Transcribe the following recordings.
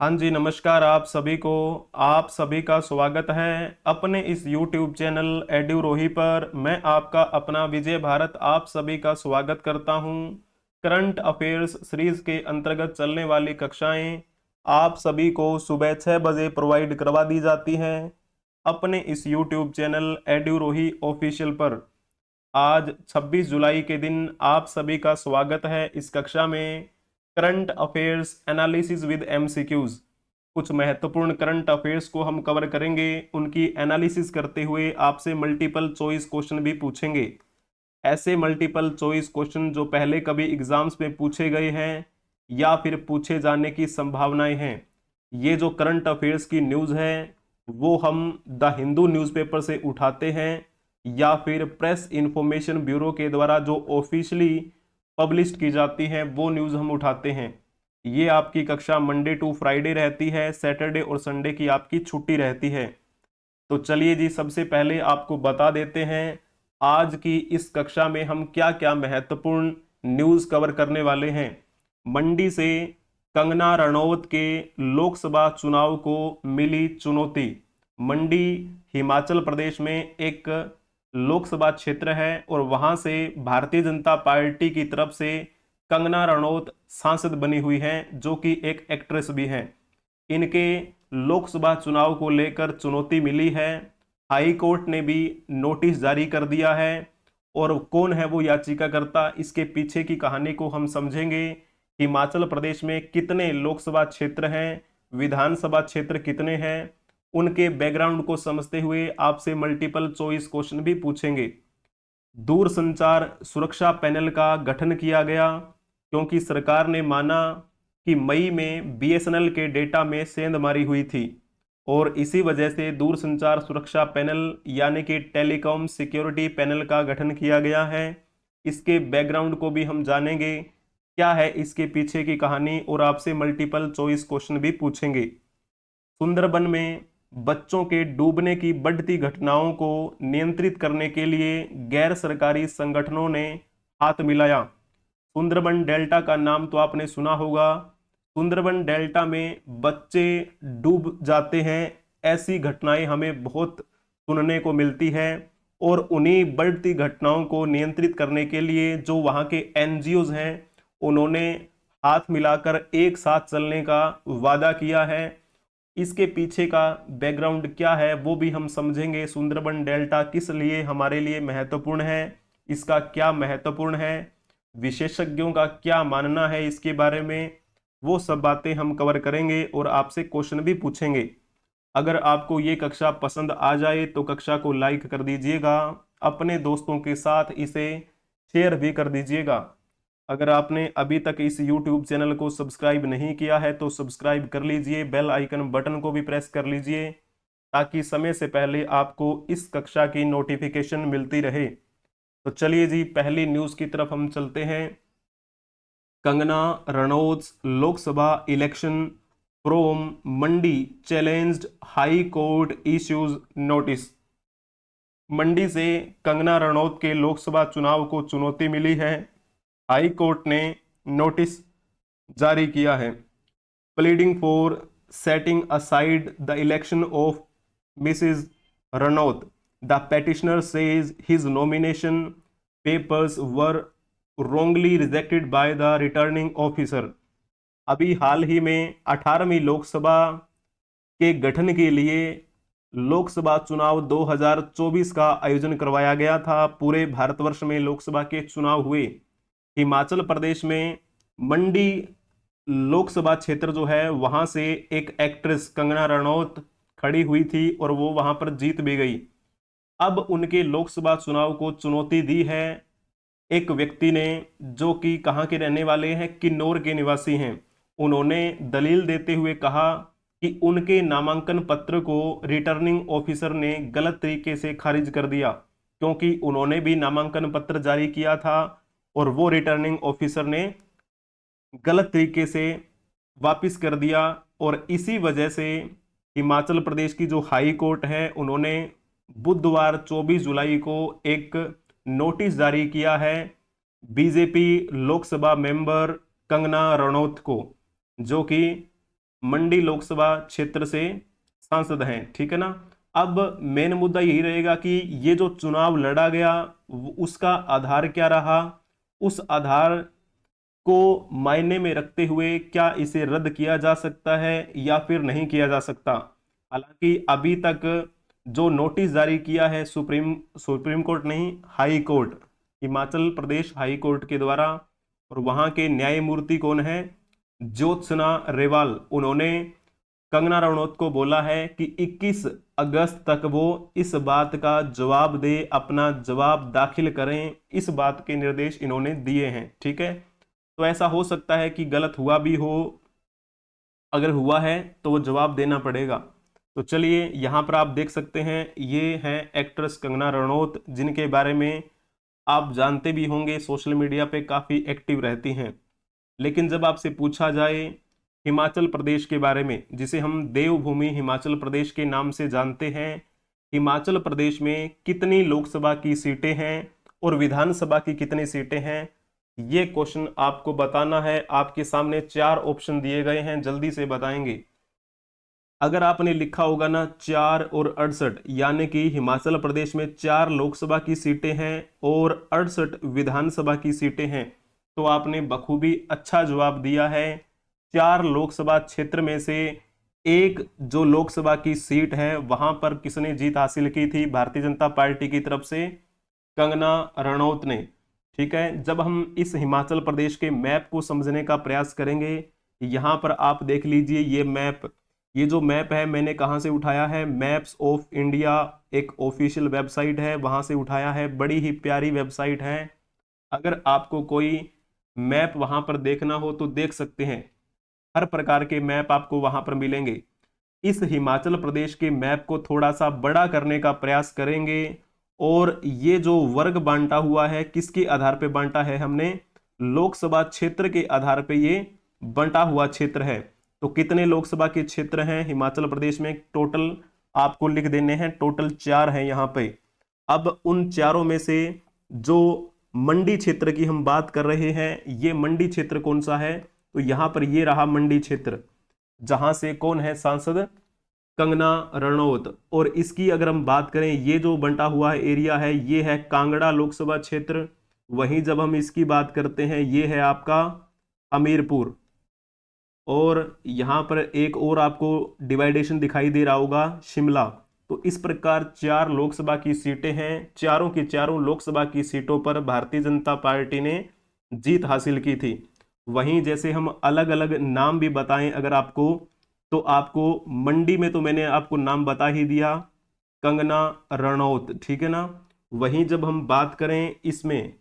हाँ जी, नमस्कार आप सभी को। आप सभी का स्वागत है अपने इस YouTube चैनल एड्यूरोही पर। मैं आपका अपना विजय भारत आप सभी का स्वागत करता हूँ। करंट अफेयर्स सीरीज के अंतर्गत चलने वाली कक्षाएं आप सभी को सुबह 6 बजे प्रोवाइड करवा दी जाती हैं अपने इस YouTube चैनल एड्यूरोही ऑफिशियल पर। आज 26 जुलाई के दिन आप सभी का स्वागत है इस कक्षा में। Current affairs analysis with MCQs, कुछ महत्वपूर्ण करंट अफेयर्स को हम कवर करेंगे, उनकी एनालिसिस करते हुए आपसे मल्टीपल चॉइस क्वेश्चन भी पूछेंगे। ऐसे मल्टीपल चॉइस क्वेश्चन जो पहले कभी एग्जाम्स में पूछे गए हैं या फिर पूछे जाने की संभावनाएं हैं। ये जो करंट अफेयर्स की न्यूज़ है वो हम द हिंदू न्यूज़पेपर से उठाते हैं या फिर प्रेस इंफॉर्मेशन ब्यूरो के द्वारा जो ऑफिशियली पब्लिश की जाती है वो न्यूज़ हम उठाते हैं। ये आपकी कक्षा मंडे टू फ्राइडे रहती है, सैटरडे और संडे की आपकी छुट्टी रहती है। तो चलिए जी, सबसे पहले आपको बता देते हैं आज की इस कक्षा में हम क्या क्या महत्वपूर्ण न्यूज़ कवर करने वाले हैं। मंडी से कंगना रनौत के लोकसभा चुनाव को मिली चुनौती। मंडी हिमाचल प्रदेश में एक लोकसभा क्षेत्र है और वहां से भारतीय जनता पार्टी की तरफ से कंगना रनौत सांसद बनी हुई हैं, जो कि एक एक्ट्रेस भी हैं। इनके लोकसभा चुनाव को लेकर चुनौती मिली है। हाई कोर्ट ने भी नोटिस जारी कर दिया है। और कौन है वो याचिकाकर्ता, इसके पीछे की कहानी को हम समझेंगे। हिमाचल प्रदेश में कितने लोकसभा क्षेत्र हैं, विधानसभा क्षेत्र कितने हैं, उनके बैकग्राउंड को समझते हुए आपसे मल्टीपल चॉइस क्वेश्चन भी पूछेंगे। दूरसंचार सुरक्षा पैनल का गठन किया गया क्योंकि सरकार ने माना कि मई में बीएसएनएल के डेटा में सेंधमारी हुई थी और इसी वजह से दूरसंचार सुरक्षा पैनल यानी कि टेलीकॉम सिक्योरिटी पैनल का गठन किया गया है। इसके बैकग्राउंड को भी हम जानेंगे, क्या है इसके पीछे की कहानी, और आपसे मल्टीपल चॉइस क्वेश्चन भी पूछेंगे। सुंदरबन में बच्चों के डूबने की बढ़ती घटनाओं को नियंत्रित करने के लिए गैर सरकारी संगठनों ने हाथ मिलाया। सुंदरबन डेल्टा का नाम तो आपने सुना होगा। सुंदरबन डेल्टा में बच्चे डूब जाते हैं, ऐसी घटनाएं हमें बहुत सुनने को मिलती है। और उन्हीं बढ़ती घटनाओं को नियंत्रित करने के लिए जो वहाँ के एनजीओज हैं, उन्होंने हाथ मिलाकर एक साथ चलने का वादा किया है। इसके पीछे का बैकग्राउंड क्या है वो भी हम समझेंगे। सुंदरबन डेल्टा किस लिए हमारे लिए महत्वपूर्ण है, इसका क्या महत्वपूर्ण है, विशेषज्ञों का क्या मानना है इसके बारे में, वो सब बातें हम कवर करेंगे और आपसे क्वेश्चन भी पूछेंगे। अगर आपको ये कक्षा पसंद आ जाए तो कक्षा को लाइक कर दीजिएगा, अपने दोस्तों के साथ इसे शेयर भी कर दीजिएगा। अगर आपने अभी तक इस YouTube चैनल को सब्सक्राइब नहीं किया है तो सब्सक्राइब कर लीजिए, बेल आइकन बटन को भी प्रेस कर लीजिए ताकि समय से पहले आपको इस कक्षा की नोटिफिकेशन मिलती रहे। तो चलिए जी, पहली न्यूज़ की तरफ हम चलते हैं। Kangana Ranaut Lok Sabha election from Mandi challenged, high court issues notice. Mandi से कंगना रनौत के लोकसभा चुनाव को चुनौती मिली है। हाई कोर्ट ने नोटिस जारी किया है। Pleading for setting aside the election of Mrs Ranaut, the petitioner says his nomination papers were wrongly rejected by the returning officer. अभी हाल ही में 18वीं लोकसभा के गठन के लिए लोकसभा चुनाव 2024 का आयोजन करवाया गया था। पूरे भारतवर्ष में लोकसभा के चुनाव हुए। हिमाचल प्रदेश में मंडी लोकसभा क्षेत्र जो है वहां से एक एक्ट्रेस कंगना रनौत खड़ी हुई थी और वो वहां पर जीत भी गई। अब उनके लोकसभा चुनाव को चुनौती दी है एक व्यक्ति ने, जो कि कहाँ के रहने वाले हैं, किन्नौर के निवासी हैं। उन्होंने दलील देते हुए कहा कि उनके नामांकन पत्र को रिटर्निंग ऑफिसर ने गलत तरीके से खारिज कर दिया, क्योंकि उन्होंने भी नामांकन पत्र जारी किया था और वो रिटर्निंग ऑफिसर ने गलत तरीके से वापिस कर दिया। और इसी वजह से हिमाचल प्रदेश की जो हाई कोर्ट है उन्होंने बुधवार 24 जुलाई को एक नोटिस जारी किया है बीजेपी लोकसभा मेंबर कंगना रनौत को, जो कि मंडी लोकसभा क्षेत्र से सांसद हैं, ठीक है ना। अब मेन मुद्दा यही रहेगा कि ये जो चुनाव लड़ा गया उसका आधार क्या रहा, उस आधार को मायने में रखते हुए क्या इसे रद्द किया जा सकता है या फिर नहीं किया जा सकता। हालांकि अभी तक जो नोटिस जारी किया है सुप्रीम सुप्रीम कोर्ट नहीं, high court, Himachal Pradesh high court के द्वारा, और वहां के न्यायमूर्ति कौन है, ज्योत्सना रेवाल, उन्होंने कंगना रनौत को बोला है कि 21 अगस्त तक वो इस बात का जवाब दे, अपना जवाब दाखिल करें, इस बात के निर्देश इन्होंने दिए हैं, ठीक है। तो ऐसा हो सकता है कि गलत हुआ भी हो, अगर हुआ है तो वो जवाब देना पड़ेगा। तो चलिए यहाँ पर आप देख सकते हैं, ये हैं एक्ट्रेस कंगना रनौत, जिनके बारे में आप जानते भी होंगे, सोशल मीडिया पे काफ़ी एक्टिव रहती हैं। लेकिन जब आपसे पूछा जाए हिमाचल प्रदेश के बारे में, जिसे हम देवभूमि हिमाचल प्रदेश के नाम से जानते हैं, हिमाचल प्रदेश में कितनी लोकसभा की सीटें हैं और विधानसभा की कितनी सीटें हैं, ये क्वेश्चन आपको बताना है। आपके सामने 4 ऑप्शन दिए गए हैं, जल्दी से बताएंगे। अगर आपने लिखा होगा ना 4 और 68, यानी कि हिमाचल प्रदेश में 4 लोकसभा की सीटें हैं और 68 विधानसभा की सीटें हैं, तो आपने बखूबी अच्छा जवाब दिया है। 4 लोकसभा क्षेत्र में से एक जो लोकसभा की सीट है वहां पर किसने जीत हासिल की थी, भारतीय जनता पार्टी की तरफ से कंगना रनौत ने, ठीक है। जब हम इस हिमाचल प्रदेश के मैप को समझने का प्रयास करेंगे, यहां पर आप देख लीजिए ये मैप, ये जो मैप है मैंने कहाँ से उठाया है, मैप्स ऑफ इंडिया एक ऑफिशियल वेबसाइट है, वहां से उठाया है, बड़ी ही प्यारी वेबसाइट है। अगर आपको कोई मैप वहां पर देखना हो तो देख सकते हैं, हर प्रकार के मैप आपको वहां पर मिलेंगे। इस हिमाचल प्रदेश के मैप को थोड़ा सा बड़ा करने का प्रयास करेंगे, और ये जो वर्ग बांटा हुआ है किसके आधार पे बांटा है हमने, लोकसभा क्षेत्र के आधार पे ये बंटा हुआ क्षेत्र है। तो कितने लोकसभा के क्षेत्र हैं हिमाचल प्रदेश में, टोटल आपको लिख देने हैं, टोटल 4 हैं यहाँ पे। अब उन चारों में से जो मंडी क्षेत्र की हम बात कर रहे हैं, ये मंडी क्षेत्र कौन सा है, तो यहां पर ये रहा मंडी क्षेत्र, जहां से कौन है सांसद, कंगना रनौत। और इसकी अगर हम बात करें, ये जो बंटा हुआ है एरिया है, ये है कांगड़ा लोकसभा क्षेत्र। वहीं जब हम इसकी बात करते हैं, ये है आपका हमीरपुर, और यहाँ पर एक और आपको डिवाइडेशन दिखाई दे रहा होगा, शिमला। तो इस प्रकार 4 लोकसभा की सीटें हैं, चारों की चारों लोकसभा की सीटों पर भारतीय जनता पार्टी ने जीत हासिल की थी। वहीं जैसे हम अलग अलग नाम भी बताएं अगर आपको, तो आपको मंडी में तो मैंने आपको नाम बता ही दिया, कंगना रनौत, ठीक है ना। वहीं जब हम बात करें इसमें,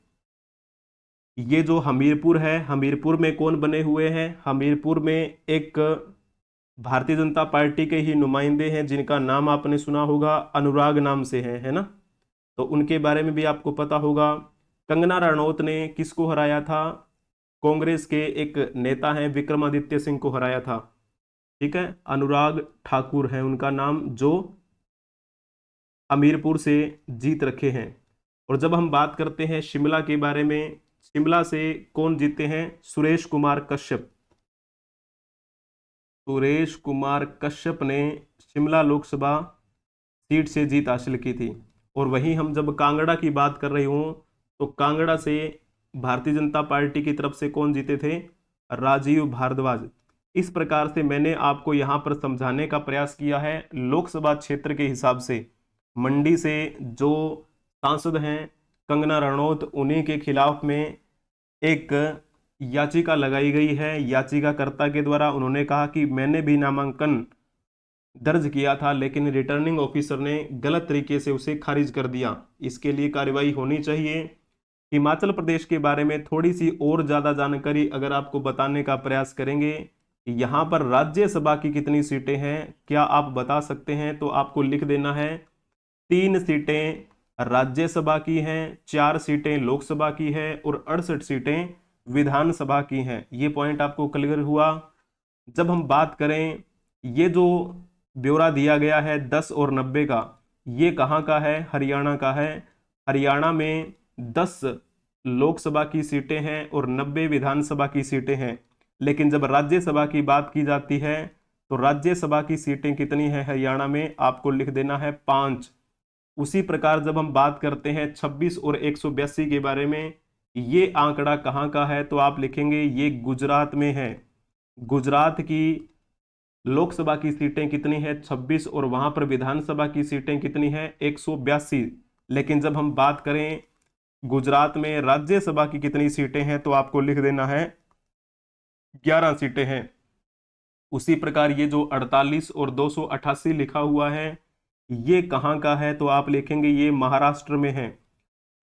ये जो हमीरपुर है, हमीरपुर में कौन बने हुए हैं, हमीरपुर में एक भारतीय जनता पार्टी के ही नुमाइंदे हैं जिनका नाम आपने सुना होगा, अनुराग नाम से है ना। तो उनके बारे में भी आपको पता होगा। कंगना रनौत ने किसको हराया था, कांग्रेस के एक नेता हैं विक्रमादित्य सिंह को हराया था, ठीक है। अनुराग ठाकुर है उनका नाम, जो हमीरपुर से जीत रखे हैं। और जब हम बात करते हैं शिमला के बारे में, शिमला से कौन जीते हैं, सुरेश कुमार कश्यप, सुरेश कुमार कश्यप ने शिमला लोकसभा सीट से जीत हासिल की थी। और वहीं हम जब कांगड़ा की बात कर रहे हूं, तो कांगड़ा से भारतीय जनता पार्टी की तरफ से कौन जीते थे, राजीव भारद्वाज। इस प्रकार से मैंने आपको यहां पर समझाने का प्रयास किया है, लोकसभा क्षेत्र के हिसाब से मंडी से जो सांसद हैं कंगना रनौत, उन्हीं के खिलाफ में एक याचिका लगाई गई है। याचिकाकर्ता के द्वारा उन्होंने कहा कि मैंने भी नामांकन दर्ज किया था, लेकिन रिटर्निंग ऑफिसर ने गलत तरीके से उसे खारिज कर दिया, इसके लिए कार्रवाई होनी चाहिए। हिमाचल प्रदेश के बारे में थोड़ी सी और ज़्यादा जानकारी अगर आपको बताने का प्रयास करेंगे, यहाँ पर राज्यसभा की कितनी सीटें हैं, क्या आप बता सकते हैं, तो आपको लिख देना है 3 सीटें राज्यसभा की हैं, 4 सीटें लोकसभा की है और 68 सीटें विधानसभा की हैं। ये पॉइंट आपको क्लियर हुआ। जब हम बात करें, ये जो ब्यौरा दिया गया है 10 और 90 का, ये कहाँ का है, हरियाणा का है। हरियाणा में 10 लोकसभा की सीटें हैं और 90 विधानसभा की सीटें हैं। लेकिन जब राज्यसभा की बात की जाती है तो राज्यसभा की सीटें कितनी है हरियाणा में, आपको लिख देना है 5। उसी प्रकार जब हम बात करते हैं 26 और 182 के बारे में, ये आंकड़ा कहाँ का है, तो आप लिखेंगे ये गुजरात में है। गुजरात की लोकसभा की सीटें कितनी है 26, और वहां पर विधानसभा की सीटें कितनी है 182। लेकिन जब हम बात करें गुजरात में राज्यसभा की कितनी सीटें हैं, तो आपको लिख देना है 11 सीटें हैं। उसी प्रकार ये जो 48 और 288 लिखा हुआ है, ये कहाँ का है, तो आप लिखेंगे ये महाराष्ट्र में है।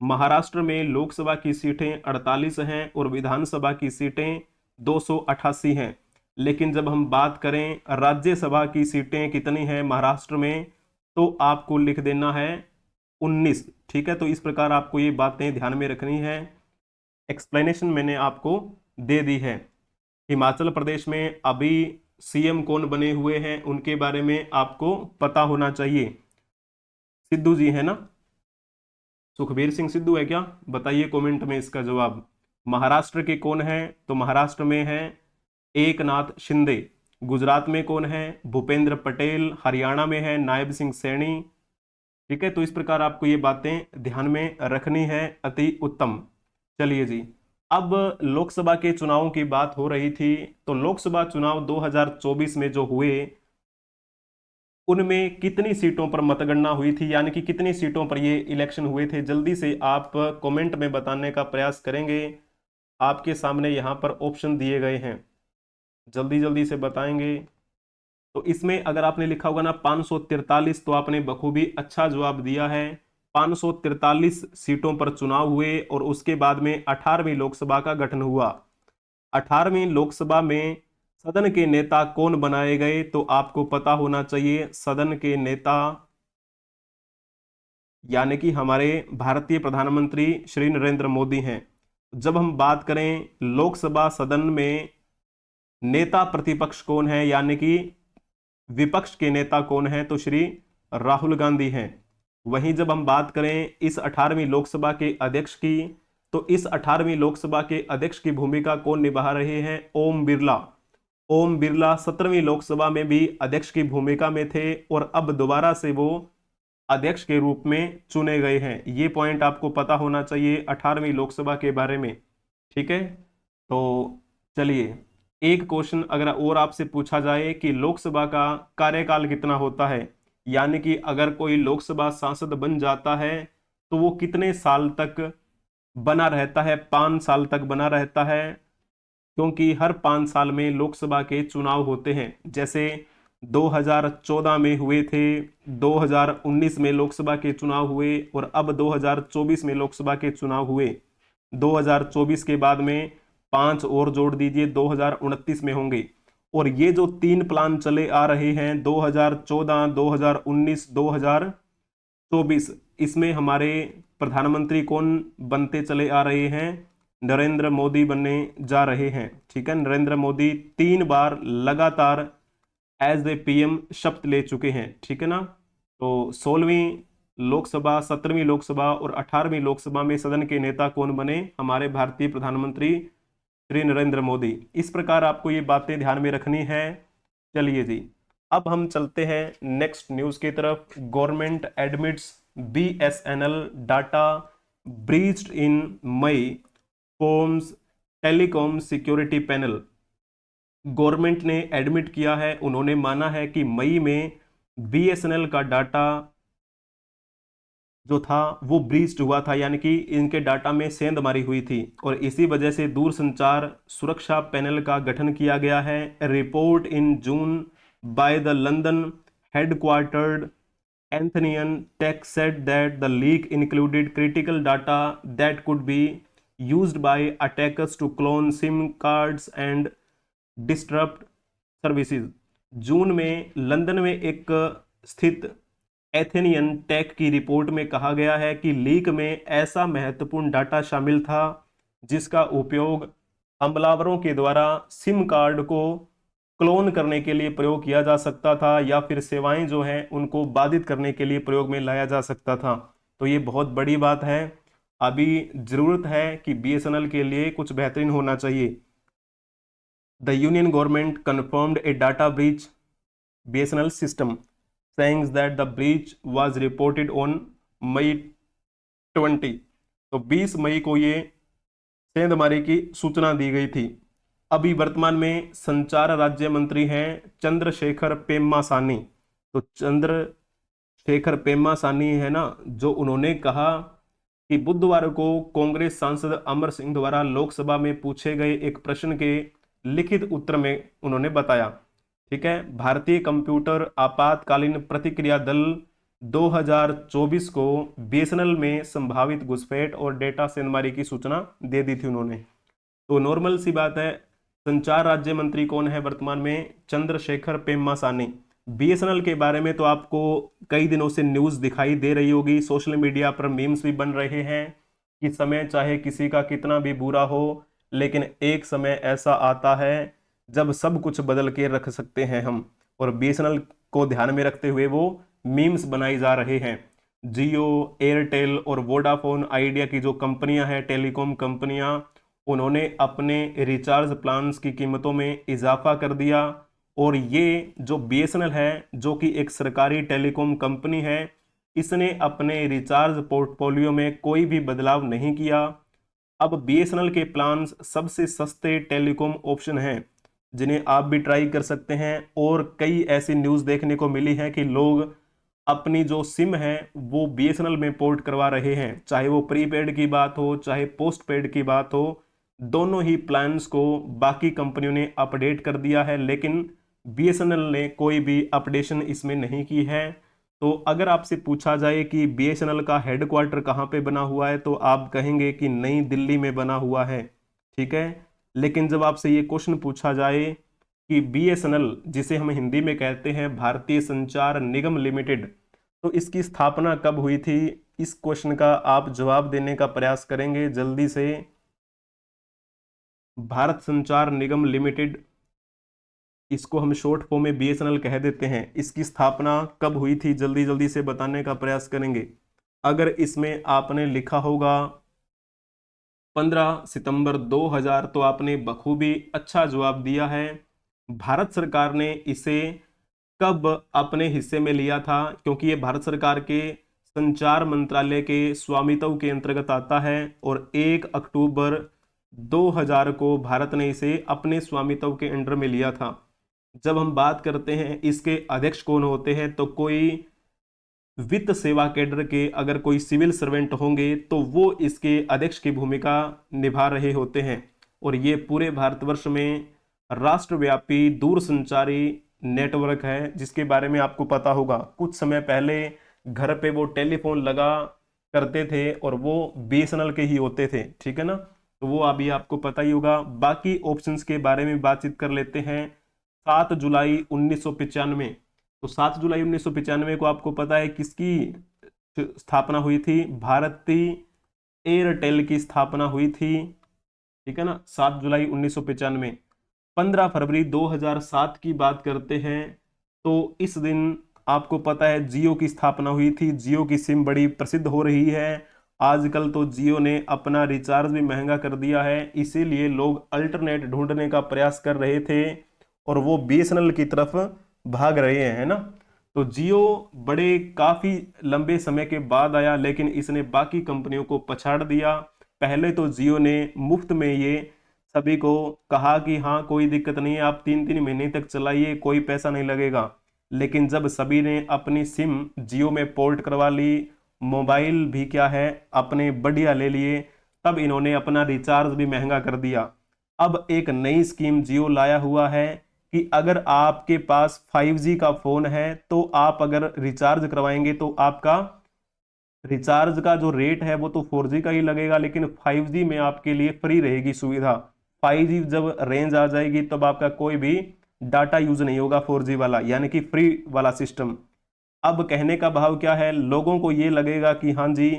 महाराष्ट्र में लोकसभा की सीटें 48 हैं और विधानसभा की सीटें 288 हैं। लेकिन जब हम बात करें राज्यसभा की सीटें कितनी हैं महाराष्ट्र में, तो आपको लिख देना है 19। ठीक है, तो इस प्रकार आपको ये बातें ध्यान में रखनी है। एक्सप्लेनेशन मैंने आपको दे दी है। हिमाचल प्रदेश में अभी सीएम कौन बने हुए हैं, उनके बारे में आपको पता होना चाहिए। सिद्धू जी है ना, सुखबीर सिंह सिद्धू है क्या, बताइए कमेंट में इसका जवाब। महाराष्ट्र के कौन है, तो महाराष्ट्र में है एकनाथ शिंदे। गुजरात में कौन है, भूपेंद्र पटेल। हरियाणा में है नायब सिंह सैनी। ठीक है, तो इस प्रकार आपको ये बातें ध्यान में रखनी है, अति उत्तम। चलिए जी, अब लोकसभा के चुनावों की बात हो रही थी, तो लोकसभा चुनाव 2024 में जो हुए, उनमें कितनी सीटों पर मतगणना हुई थी, यानी कि कितनी सीटों पर ये इलेक्शन हुए थे, जल्दी से आप कमेंट में बताने का प्रयास करेंगे। आपके सामने यहाँ पर ऑप्शन दिए गए हैं, जल्दी जल्दी से बताएंगे। तो इसमें अगर आपने लिखा होगा ना 543, तो आपने बखूबी अच्छा जवाब दिया है। 543 सीटों पर चुनाव हुए और उसके बाद में 18वीं लोकसभा का गठन हुआ। 18वीं लोकसभा में सदन के नेता कौन बनाए गए, तो आपको पता होना चाहिए सदन के नेता यानी कि हमारे भारतीय प्रधानमंत्री श्री नरेंद्र मोदी हैं। जब हम बात करें लोकसभा सदन में नेता प्रतिपक्ष कौन है, यानी कि विपक्ष के नेता कौन है, तो श्री राहुल गांधी हैं। वहीं जब हम बात करें इस 18वीं लोकसभा के अध्यक्ष की, तो इस 18वीं लोकसभा के अध्यक्ष की भूमिका कौन निभा रहे हैं, ओम बिरला। ओम बिरला 17वीं लोकसभा में भी अध्यक्ष की भूमिका में थे और अब दोबारा से वो अध्यक्ष के रूप में चुने गए हैं। ये पॉइंट आपको पता होना चाहिए 18वीं लोकसभा के बारे में। ठीक है, तो चलिए एक क्वेश्चन अगर और आपसे पूछा जाए कि लोकसभा का कार्यकाल कितना होता है, यानी कि अगर कोई लोकसभा सांसद बन जाता है तो वो कितने साल तक बना रहता है, 5 साल तक बना रहता है, क्योंकि हर 5 साल में लोकसभा के चुनाव होते हैं। जैसे 2014 में हुए थे, 2019 में लोकसभा के चुनाव हुए और अब 2024 में लोकसभा के चुनाव हुए। 2024 के बाद में 5 और जोड़ दीजिए, 2029 में होंगे। और ये जो 3 प्लान चले आ रहे हैं 2014, 2019, 2024, इसमें हमारे प्रधानमंत्री कौन बनते चले आ रहे हैं, नरेंद्र मोदी बनने जा रहे हैं। ठीक है, नरेंद्र मोदी 3 बार लगातार एज ए पीएम शपथ ले चुके हैं। ठीक है ना, तो 16वीं लोकसभा, 17वीं लोकसभा और 18वीं लोकसभा में सदन के नेता कौन बने, हमारे भारतीय प्रधानमंत्री श्री नरेंद्र मोदी। इस प्रकार आपको ये बातें ध्यान में रखनी है। चलिए जी, अब हम चलते हैं नेक्स्ट न्यूज की तरफ। Government admits BSNL data breached in May forms telecom security panel. Government ने एडमिट किया है, उन्होंने माना है कि मई में BSNL का डाटा जो था वो ब्रीच्ड हुआ था, यानी कि इनके डाटा में सेंधमारी हुई थी और इसी वजह से दूरसंचार सुरक्षा पैनल का गठन किया गया है। Report in June by the London headquartered Athenian tech said that the leak included critical data that could be used by attackers to clone SIM cards and disrupt services. जून में लंदन में एक स्थित एथेनियन टेक की report में कहा गया है कि लीक में ऐसा महत्वपूर्ण डाटा शामिल था जिसका उपयोग हमलावरों के द्वारा सिम कार्ड को क्लोन करने के लिए प्रयोग किया जा सकता था या फिर सेवाएं जो हैं उनको बाधित करने के लिए प्रयोग में लाया जा सकता था। तो ये बहुत बड़ी बात है। अभी जरूरत है कि BSNL के लिए कुछ बेहतरीन होना चाहिए। The union government confirmed A data breach BSNL system, saying that the breach was reported on May 20। तो 20 मई को ये सेंधमारी की सूचना दी गई थी। अभी वर्तमान में संचार राज्य मंत्री हैं चंद्रशेखर पेम्मासानी। तो चंद्रशेखर पेम्मासानी है ना, जो उन्होंने कहा कि बुधवार को कांग्रेस सांसद अमर सिंह द्वारा लोकसभा में पूछे गए एक प्रश्न के लिखित उत्तर में उन्होंने बताया। ठीक है, भारतीय कंप्यूटर आपातकालीन प्रतिक्रिया दल 2024 को बीएसएनएल में संभावित घुसपैठ और डेटा सेंधमारी की सूचना दे दी थी उन्होंने। तो नॉर्मल सी बात है, संचार राज्य मंत्री कौन है वर्तमान में? चंद्रशेखर पेम्मासानी। बीएसएनएल के बारे में तो आपको कई दिनों से न्यूज दिखाई दे रही होगी, सोशल मीडिया पर मीम्स भी बन रहे हैं कि समय चाहे किसी का कितना भी बुरा हो, लेकिन एक समय ऐसा आता है जब सब कुछ बदल के रख सकते हैं हम। और बीएसएनएल को ध्यान में रखते हुए वो मीम्स बनाई जा रहे हैं। जियो, एयरटेल और वोडाफोन आइडिया की जो कंपनियां हैं, टेलीकॉम कंपनियां, उन्होंने अपने रिचार्ज प्लान्स की कीमतों में इजाफा कर दिया। और ये जो बीएसएनएल है, जो कि एक सरकारी टेलीकॉम कंपनी है, इसने अपने रिचार्ज पोर्टफोलियो में कोई भी बदलाव नहीं किया। अब बीएसएनएल के प्लान्स सबसे सस्ते टेलीकॉम ऑप्शन हैं, जिन्हें आप भी ट्राई कर सकते हैं। और कई ऐसी न्यूज़ देखने को मिली है कि लोग अपनी जो सिम है वो बीएसएनएल में पोर्ट करवा रहे हैं, चाहे वो प्रीपेड की बात हो चाहे पोस्ट पेड की बात हो। दोनों ही प्लान्स को बाकी कंपनियों ने अपडेट कर दिया है, लेकिन बीएसएनएल ने कोई भी अपडेशन इसमें नहीं की है। तो अगर आपसे पूछा जाए कि बीएसएनएल का हेडक्वार्टर कहाँ पे बना हुआ है, तो आप कहेंगे कि नई दिल्ली में बना हुआ है। ठीक है, लेकिन जब आपसे ये क्वेश्चन पूछा जाए कि बीएसएनएल, जिसे हम हिंदी में कहते हैं भारतीय संचार निगम लिमिटेड, तो इसकी स्थापना कब हुई थी, इस क्वेश्चन का आप जवाब देने का प्रयास करेंगे जल्दी से। भारत संचार निगम लिमिटेड, इसको हम शॉर्ट फॉर्म में बीएसएनएल कह देते हैं, इसकी स्थापना कब हुई थी, जल्दी जल्दी से बताने का प्रयास करेंगे। अगर इसमें आपने लिखा होगा 15 सितंबर 2000, तो आपने बखूबी अच्छा जवाब दिया है। भारत सरकार ने इसे कब अपने हिस्से में लिया था, क्योंकि ये भारत सरकार के संचार मंत्रालय के स्वामित्व के अंतर्गत आता है, और 1 अक्टूबर 2000 को भारत ने इसे अपने स्वामित्व के अंडर में लिया था। जब हम बात करते हैं इसके अध्यक्ष कौन होते हैं, तो कोई वित्त सेवा कैडर के अगर कोई सिविल सर्वेंट होंगे तो वो इसके अध्यक्ष की भूमिका निभा रहे होते हैं। और ये पूरे भारतवर्ष में राष्ट्रव्यापी दूरसंचारी नेटवर्क है, जिसके बारे में आपको पता होगा। कुछ समय पहले घर पे वो टेलीफोन लगा करते थे और वो बीएसएनएल के ही होते थे। ठीक है ना, तो वो अभी आपको पता ही होगा। बाकी ऑप्शंस के बारे में बातचीत कर लेते हैं। 7 जुलाई 1995, तो 7 जुलाई 1995 को आपको पता है किसकी स्थापना हुई थी? भारती एयरटेल की स्थापना हुई थी। ठीक है ना, 7 जुलाई 1995। 15 फरवरी 2007 की बात करते हैं, तो इस दिन आपको पता है जियो की स्थापना हुई थी। जियो की सिम बड़ी प्रसिद्ध हो रही है आजकल, तो जियो ने अपना रिचार्ज भी महंगा कर दिया है, इसीलिए लोग अल्टरनेट ढूंढने का प्रयास कर रहे थे और वो बीएसएनएल की तरफ भाग रहे हैं, है ना। तो जियो बड़े काफी लंबे समय के बाद आया, लेकिन इसने बाकी कंपनियों को पछाड़ दिया। पहले तो जियो ने मुफ्त में ये सभी को कहा कि हाँ कोई दिक्कत नहीं है, आप 3-3 महीने तक चलाइए, कोई पैसा नहीं लगेगा। लेकिन जब सभी ने अपनी सिम जियो में पोर्ट करवा ली, मोबाइल भी क्या है अपने बढ़िया ले लिए, तब इन्होंने अपना रिचार्ज भी महंगा कर दिया। अब एक नई स्कीम जियो लाया हुआ है कि अगर आपके पास 5G का फोन है, तो आप अगर रिचार्ज करवाएंगे तो आपका रिचार्ज का जो रेट है वो तो 4G का ही लगेगा, लेकिन 5G में आपके लिए फ्री रहेगी सुविधा। 5G जब रेंज आ जाएगी तब आपका कोई भी डाटा यूज नहीं होगा 4G वाला, यानी कि फ्री वाला सिस्टम। अब कहने का भाव क्या है, लोगों को ये लगेगा कि हाँ जी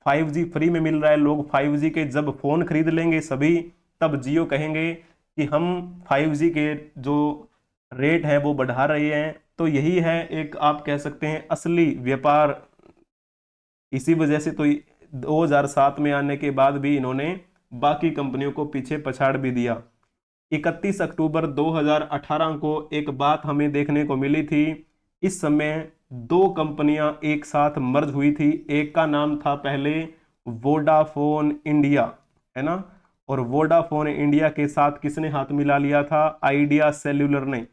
5G फ्री में मिल रहा है, लोग 5G के जब फोन खरीद लेंगे सभी, तब जियो कहेंगे कि हम 5G के जो रेट है वो बढ़ा रहे हैं। तो यही है एक आप कह सकते हैं असली व्यापार। इसी वजह से तो 2007 में आने के बाद भी इन्होंने बाकी कंपनियों को पीछे पछाड़ भी दिया। 31 अक्टूबर 2018 को एक बात हमें देखने को मिली थी। इस समय दो कंपनियां एक साथ मर्ज हुई थी। एक का नाम था पहले वोडाफोन इंडिया, है ना, और वोडाफोन इंडिया के साथ किसने हाथ मिला लिया था? आइडिया सेल्यूलर ने।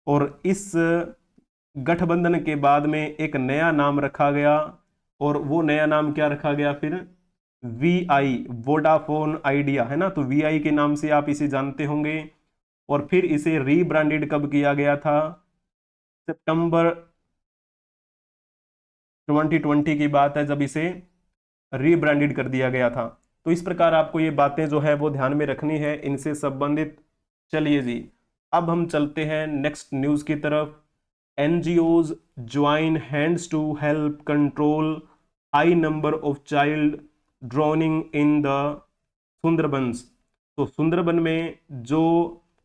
और इस गठबंधन के बाद में एक नया नाम रखा गया, और वो नया नाम क्या रखा गया फिर? VI, वोडाफोन आइडिया, है ना। तो VI के नाम से आप इसे जानते होंगे। और फिर इसे रीब्रांडेड कब किया गया था? सितंबर 2020 की बात है जब इसे रीब्रांडेड कर दिया गया था। तो इस प्रकार आपको ये बातें जो है वो ध्यान में रखनी है इनसे संबंधित। चलिए जी, अब हम चलते हैं नेक्स्ट न्यूज की तरफ। NGOs join hands to help control high number of child drowning in the Sundarbans. तो सुंदरबन में जो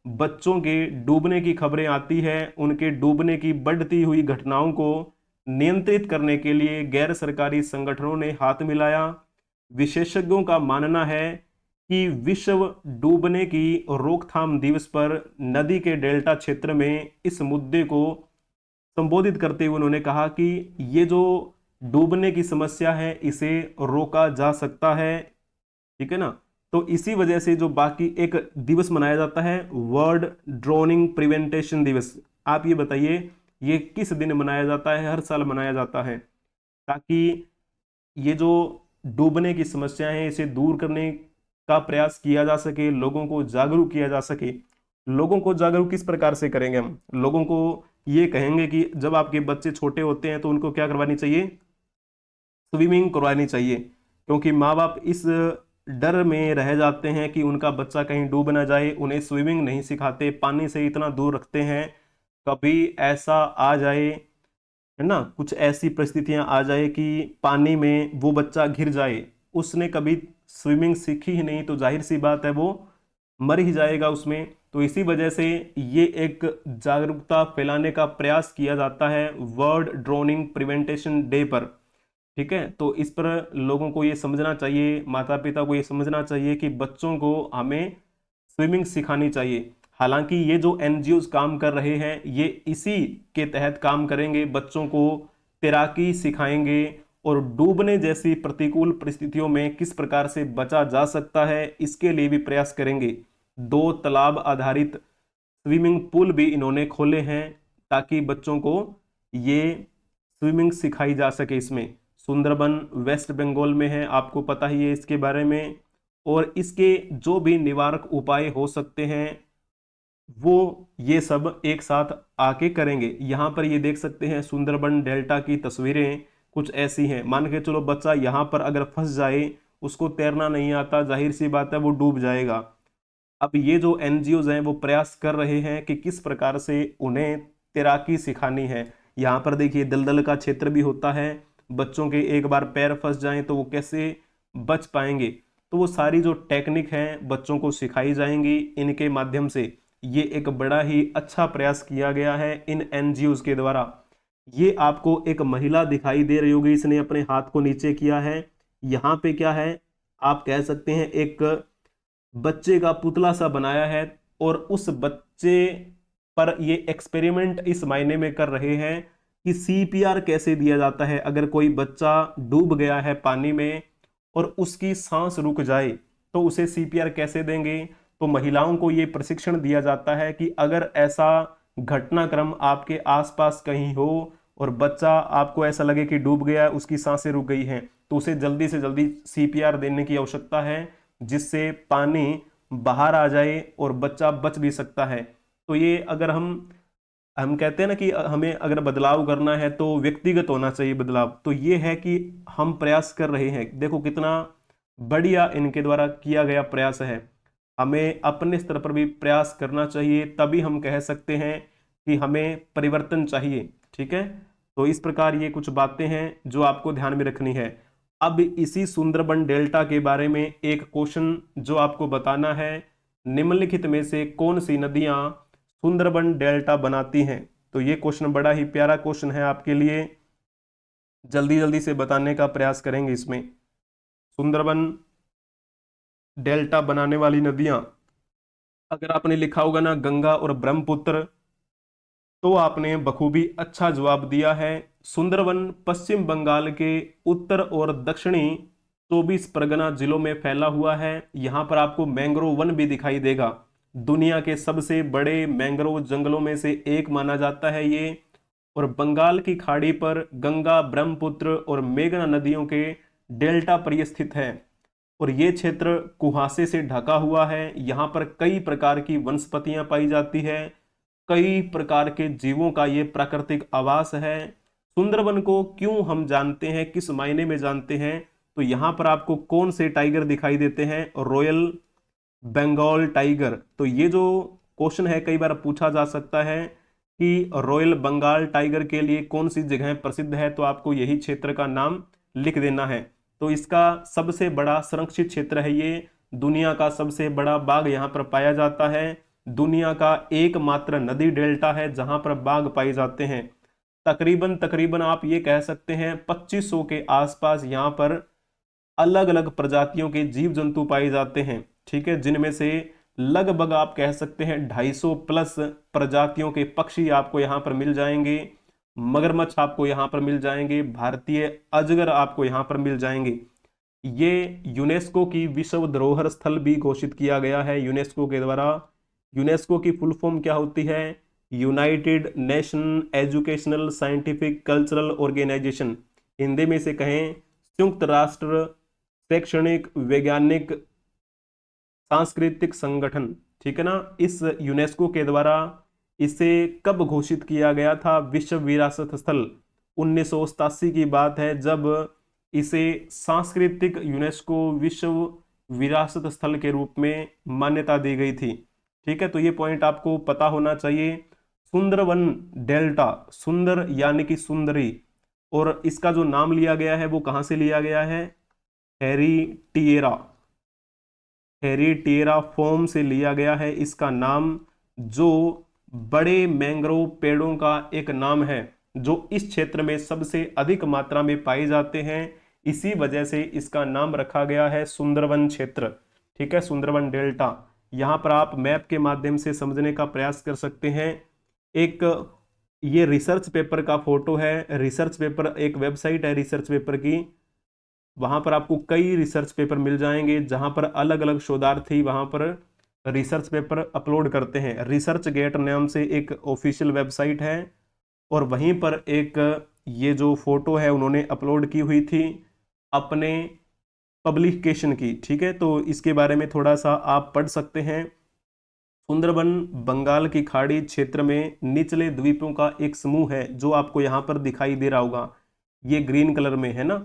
बच्चों के डूबने की खबरें आती है, उनके डूबने की बढ़ती हुई घटनाओं को नियंत्रित करने के लिए गैर सरकारी संगठनों ने हाथ मिलाया। विशेषज्ञों का मानना है कि विश्व डूबने की रोकथाम दिवस पर नदी के डेल्टा क्षेत्र में इस मुद्दे को संबोधित करते हुए उन्होंने कहा कि ये जो डूबने की समस्या है इसे रोका जा सकता है, ठीक है ना। तो इसी वजह से जो बाकी एक दिवस मनाया जाता है, वर्ल्ड ड्रोनिंग प्रिवेंटेशन दिवस। आप ये बताइए ये किस दिन मनाया जाता है? हर साल मनाया जाता है, ताकि ये जो डूबने की समस्या है इसे दूर करने का प्रयास किया जा सके, लोगों को जागरूक किया जा सके। लोगों को जागरूक किस प्रकार से करेंगे हम? लोगों को ये कहेंगे कि जब आपके बच्चे छोटे होते हैं तो उनको क्या करवानी चाहिए? स्विमिंग करवानी चाहिए, क्योंकि माँ बाप इस डर में रह जाते हैं कि उनका बच्चा कहीं डूब ना जाए, उन्हें स्विमिंग नहीं सिखाते, पानी से इतना दूर रखते हैं। कभी ऐसा आ जाए, है ना, कुछ ऐसी परिस्थितियां आ जाए कि पानी में वो बच्चा घिर जाए, उसने कभी स्विमिंग सीखी ही नहीं, तो जाहिर सी बात है वो मर ही जाएगा उसमें। तो इसी वजह से ये एक जागरूकता फैलाने का प्रयास किया जाता है वर्ल्ड ड्रोनिंग प्रिवेंटेशन डे पर, ठीक है। तो इस पर लोगों को ये समझना चाहिए, माता पिता को ये समझना चाहिए कि बच्चों को हमें स्विमिंग सिखानी चाहिए। हालांकि ये जो NGOs काम कर रहे हैं ये इसी के तहत काम करेंगे, बच्चों को तैराकी सिखाएंगे और डूबने जैसी प्रतिकूल परिस्थितियों में किस प्रकार से बचा जा सकता है इसके लिए भी प्रयास करेंगे। 2 तालाब आधारित स्विमिंग पूल भी इन्होंने खोले हैं ताकि बच्चों को ये स्विमिंग सिखाई जा सके। इसमें सुंदरबन वेस्ट बंगाल में है, आपको पता ही है इसके बारे में। और इसके जो भी निवारक उपाय हो सकते हैं वो ये सब एक साथ आके करेंगे। यहाँ पर ये देख सकते हैं सुंदरबन डेल्टा की तस्वीरें कुछ ऐसी हैं। मान के चलो बच्चा यहाँ पर अगर फंस जाए, उसको तैरना नहीं आता, जाहिर सी बात है वो डूब जाएगा। अब ये जो NGOs हैं वो प्रयास कर रहे हैं कि किस प्रकार से उन्हें तैराकी सिखानी है। यहाँ पर देखिए दलदल का क्षेत्र भी होता है, बच्चों के एक बार पैर फंस जाएं तो वो कैसे बच पाएंगे। तो वो सारी जो टेक्निक है बच्चों को सिखाई जाएंगी इनके माध्यम से। ये एक बड़ा ही अच्छा प्रयास किया गया है इन NGOs के द्वारा। ये आपको एक महिला दिखाई दे रही होगी, इसने अपने हाथ को नीचे किया है। यहाँ पे क्या है, आप कह सकते हैं एक बच्चे का पुतला सा बनाया है, और उस बच्चे पर ये एक्सपेरिमेंट इस मायने में कर रहे हैं कि CPR कैसे दिया जाता है अगर कोई बच्चा डूब गया है पानी में और उसकी सांस रुक जाए, तो उसे CPR कैसे देंगे। तो महिलाओं को ये प्रशिक्षण दिया जाता है कि अगर ऐसा घटनाक्रम आपके आसपास कहीं हो और बच्चा आपको ऐसा लगे कि डूब गया, उसकी सांसें रुक गई हैं, तो उसे जल्दी से जल्दी CPR देने की आवश्यकता है, जिससे पानी बाहर आ जाए और बच्चा बच भी सकता है। तो ये अगर हम कहते हैं ना कि हमें अगर बदलाव करना है तो व्यक्तिगत होना चाहिए बदलाव, तो ये है कि हम प्रयास कर रहे हैं। देखो कितना बढ़िया इनके द्वारा किया गया प्रयास है। हमें अपने स्तर पर भी प्रयास करना चाहिए, तभी हम कह सकते हैं कि हमें परिवर्तन चाहिए, ठीक है। तो इस प्रकार ये कुछ बातें हैं जो आपको ध्यान में रखनी है। अब इसी सुंदरबन डेल्टा के बारे में एक क्वेश्चन जो आपको बताना है, निम्नलिखित में से कौन सी नदियां सुंदरबन डेल्टा बनाती हैं? तो ये क्वेश्चन बड़ा ही प्यारा क्वेश्चन है आपके लिए, जल्दी जल्दी से बताने का प्रयास करेंगे इसमें। सुंदरबन डेल्टा बनाने वाली नदियां अगर आपने लिखा होगा ना गंगा और ब्रह्मपुत्र, तो आपने बखूबी अच्छा जवाब दिया है। सुंदरवन पश्चिम बंगाल के उत्तर और दक्षिणी 24 परगना जिलों में फैला हुआ है। यहाँ पर आपको मैंग्रोव वन भी दिखाई देगा। दुनिया के सबसे बड़े मैंग्रोव जंगलों में से एक माना जाता है ये। और बंगाल की खाड़ी पर गंगा, ब्रह्मपुत्र और मेघना नदियों के डेल्टा पर यह स्थित है। और ये क्षेत्र कुहासे से ढका हुआ है। यहाँ पर कई प्रकार की वनस्पतियां पाई जाती है, कई प्रकार के जीवों का ये प्राकृतिक आवास है। सुंदरवन को क्यों हम जानते हैं, किस मायने में जानते हैं, तो यहाँ पर आपको कौन से टाइगर दिखाई देते हैं? Royal Bengal tiger. तो ये जो क्वेश्चन है कई बार पूछा जा सकता है कि रॉयल बंगाल टाइगर के लिए कौन सी जगह प्रसिद्ध है, तो आपको यही क्षेत्र का नाम लिख देना है। तो इसका सबसे बड़ा संरक्षित क्षेत्र है ये। दुनिया का सबसे बड़ा बाघ यहाँ पर पाया जाता है। दुनिया का एकमात्र नदी डेल्टा है जहां पर बाघ पाए जाते हैं। तकरीबन तकरीबन आप ये कह सकते हैं 2500 के आसपास यहाँ पर अलग अलग प्रजातियों के जीव जंतु पाए जाते हैं। ठीक है, जिनमें से लगभग आप कह सकते हैं 250 प्लस प्रजातियों के पक्षी आपको यहाँ पर मिल जाएंगे। मगरमच्छ आपको यहाँ पर मिल जाएंगे। भारतीय अजगर आपको यहाँ पर मिल जाएंगे। ये यूनेस्को की विश्व धरोहर स्थल भी घोषित किया गया है यूनेस्को के द्वारा। यूनेस्को की फुल फॉर्म क्या होती है? United Nation Educational Scientific Cultural Organization. Hindi में से कहें संयुक्त राष्ट्र शैक्षणिक वैज्ञानिक सांस्कृतिक संगठन। ठीक है ना। इस यूनेस्को के द्वारा इसे कब घोषित किया गया था? विश्व विरासत स्थल 1987 की बात है, जब इसे सांस्कृतिक यूनेस्को विश्व विरासत स्थल के रूप में मान्यता दी गई थी। ठीक है, तो ये पॉइंट आपको पता होना चाहिए। सुंदरवन डेल्टा, सुंदर यानी कि सुंदरी, और इसका जो नाम लिया गया है वो कहां से लिया गया है? हेरिटिएरा, हेरिटिएरा फॉर्म से लिया गया है इसका नाम, जो बड़े मैंग्रोव पेड़ों का एक नाम है जो इस क्षेत्र में सबसे अधिक मात्रा में पाए जाते हैं। इसी वजह से इसका नाम रखा गया है सुंदरवन क्षेत्र। ठीक है, सुंदरवन डेल्टा। यहां पर आप मैप के माध्यम से समझने का प्रयास कर सकते हैं। एक ये रिसर्च पेपर का फोटो है। रिसर्च पेपर एक वेबसाइट है रिसर्च पेपर की। वहां पर आपको कई रिसर्च पेपर मिल जाएंगे जहां पर अलग अलग शोधार्थी वहां पर रिसर्च पेपर अपलोड करते हैं। रिसर्च गेट नाम से एक ऑफिशियल वेबसाइट है, और वहीं पर एक ये जो फोटो है उन्होंने अपलोड की हुई थी अपने पब्लिकेशन की। ठीक है, तो इसके बारे में थोड़ा सा आप पढ़ सकते हैं। सुंदरवन बंगाल की खाड़ी क्षेत्र में निचले द्वीपों का एक समूह है जो आपको यहाँ पर दिखाई दे रहा होगा। ये ग्रीन कलर में है ना।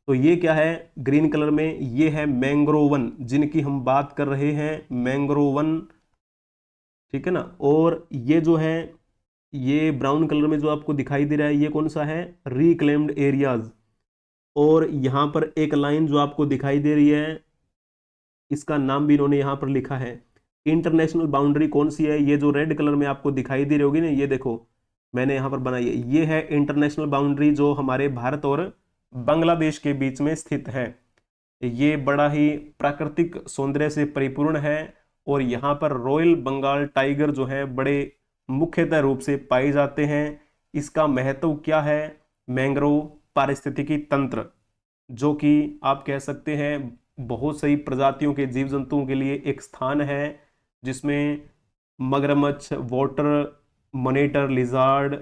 तो ये क्या है ग्रीन कलर में? ये है मैंग्रोवन जिनकी हम बात कर रहे हैं, मैंग्रोवन। ठीक है ना। और ये जो है ये ब्राउन कलर में जो आपको दिखाई दे रहा है ये कौन सा है? Reclaimed areas. और यहाँ पर एक लाइन जो आपको दिखाई दे रही है इसका नाम भी इन्होंने यहाँ पर लिखा है। इंटरनेशनल बाउंड्री कौन सी है? ये जो रेड कलर में आपको दिखाई दे रही होगी ना, ये देखो मैंने यहाँ पर बनाई है। ये है इंटरनेशनल बाउंड्री जो हमारे भारत और बांग्लादेश के बीच में स्थित है। ये बड़ा ही प्राकृतिक सौंदर्य से परिपूर्ण है, और यहाँ पर रॉयल बंगाल टाइगर जो है बड़े मुख्यतः रूप से पाए जाते हैं। इसका महत्व क्या है? मैंग्रोव पारिस्थितिकी तंत्र, जो कि आप कह सकते हैं बहुत सही प्रजातियों के जीव जंतुओं के लिए एक स्थान है, जिसमें मगरमच्छ, water monitor lizard,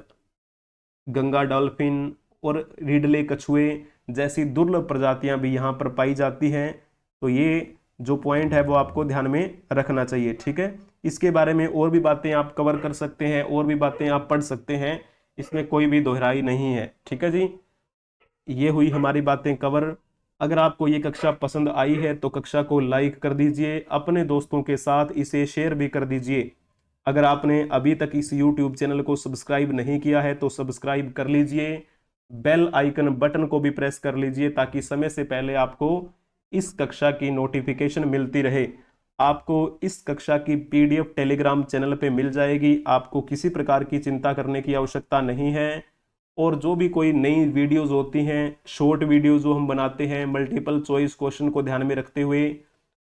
Ganga dolphin और रिडले कछुए जैसी दुर्लभ प्रजातियां भी यहाँ पर पाई जाती हैं। तो ये जो पॉइंट है वो आपको ध्यान में रखना चाहिए। ठीक है, इसके बारे में और भी बातें आप कवर कर सकते हैं, और भी बातें आप पढ़ सकते हैं, इसमें कोई भी दोहराई नहीं है। ठीक है जी, ये हुई हमारी बातें कवर। अगर आपको ये कक्षा पसंद आई है तो कक्षा को लाइक कर दीजिए, अपने दोस्तों के साथ इसे शेयर भी कर दीजिए। अगर आपने अभी तक इस YouTube चैनल को सब्सक्राइब नहीं किया है तो सब्सक्राइब कर लीजिए, बेल आइकन बटन को भी प्रेस कर लीजिए ताकि समय से पहले आपको इस कक्षा की नोटिफिकेशन मिलती रहे। आपको इस कक्षा की PDF टेलीग्राम चैनल पे मिल जाएगी, आपको किसी प्रकार की चिंता करने की आवश्यकता नहीं है। और जो भी कोई नई वीडियोस होती हैं, शॉर्ट वीडियोस जो हम बनाते हैं मल्टीपल चॉइस क्वेश्चन को ध्यान में रखते हुए,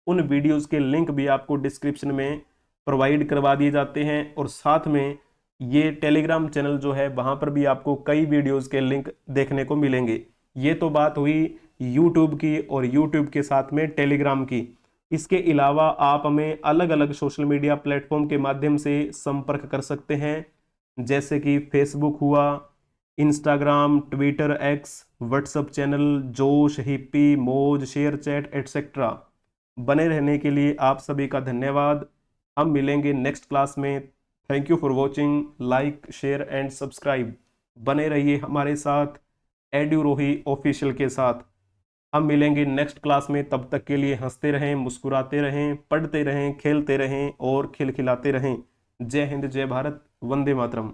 उन वीडियोस के लिंक भी आपको डिस्क्रिप्शन में प्रोवाइड करवा दिए जाते हैं। और साथ में ये टेलीग्राम चैनल जो है वहाँ पर भी आपको कई वीडियोज़ के लिंक देखने को मिलेंगे। ये तो बात हुई यूट्यूब की और यूट्यूब के साथ में टेलीग्राम की। इसके अलावा आप हमें अलग अलग सोशल मीडिया प्लेटफॉर्म के माध्यम से संपर्क कर सकते हैं, जैसे कि फेसबुक हुआ, Instagram, Twitter, x, WhatsApp channel, जोश, हिप्पी, मौज, शेयर चैट एटसेट्रा। बने रहने के लिए आप सभी का धन्यवाद। हम मिलेंगे नेक्स्ट क्लास में। Thank you for watching. Like, share and subscribe. बने रहिए हमारे साथ एड्यूरोही ऑफिशियल के साथ। हम मिलेंगे नेक्स्ट क्लास में, तब तक के लिए हंसते रहें, मुस्कुराते रहें, पढ़ते रहें, खेलते रहें और खिलखिलाते रहें। जय हिंद, जय भारत, वंदे मातरम।